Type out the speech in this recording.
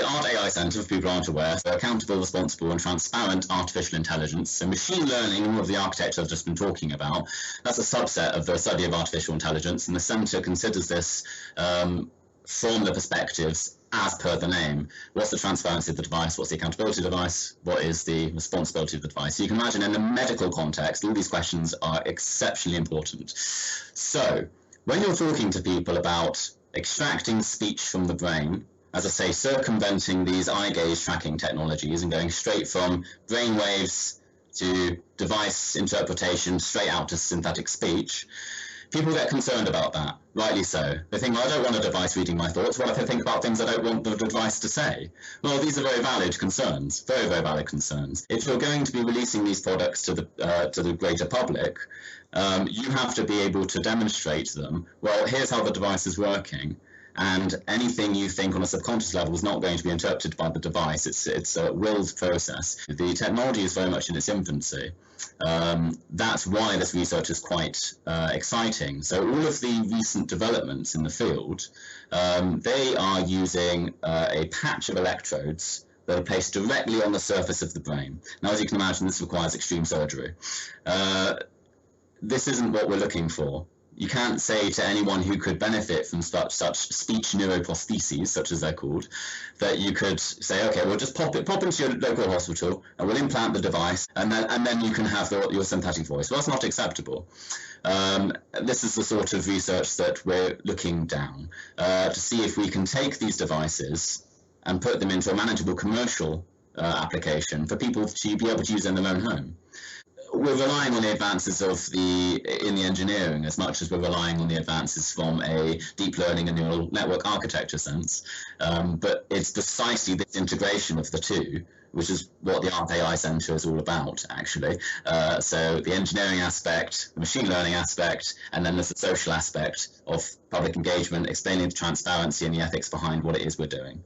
Art AI Centre, if people aren't aware, for accountable, responsible and transparent artificial intelligence. So machine learning and all of the architecture I've just been talking about, that's a subset of the study of artificial intelligence, and the centre considers this from the perspectives as per the name. What's the transparency of the device? What's the accountability of the device? What is the responsibility of the device? So you can imagine in the medical context, all these questions are exceptionally important. So when you're talking to people about extracting speech from the brain, as I say, circumventing these eye gaze tracking technologies and going straight from brainwaves to device interpretation straight out to synthetic speech, people get concerned about that, rightly so. They think, well, I don't want a device reading my thoughts. What if I think about things I don't want the device to say? Well, these are very valid concerns, very, very valid concerns. If you're going to be releasing these products to the greater public, you have to be able to demonstrate to them, well, here's how the device is working, and anything you think on a subconscious level is not going to be interpreted by the device. It's a willed process. The technology is very much in its infancy. That's why this research is quite exciting. So all of the recent developments in the field, they are using a patch of electrodes that are placed directly on the surface of the brain. Now, as you can imagine, this requires extreme surgery. This isn't what we're looking for. You can't say to anyone who could benefit from such speech neuroprostheses, such as they're called, that you could say, okay, we'll just pop into your local hospital and we'll implant the device, and then you can have your synthetic voice. Well, that's not acceptable. This is the sort of research that we're looking down to see if we can take these devices and put them into a manageable commercial application for people to be able to use in their own home. We're relying on the advances in the engineering as much as we're relying on the advances from a deep learning and neural network architecture sense. But it's precisely this integration of the two, which is what the Art AI Centre is all about, actually. So the engineering aspect, the machine learning aspect, and then there's the social aspect of public engagement, explaining the transparency and the ethics behind what it is we're doing.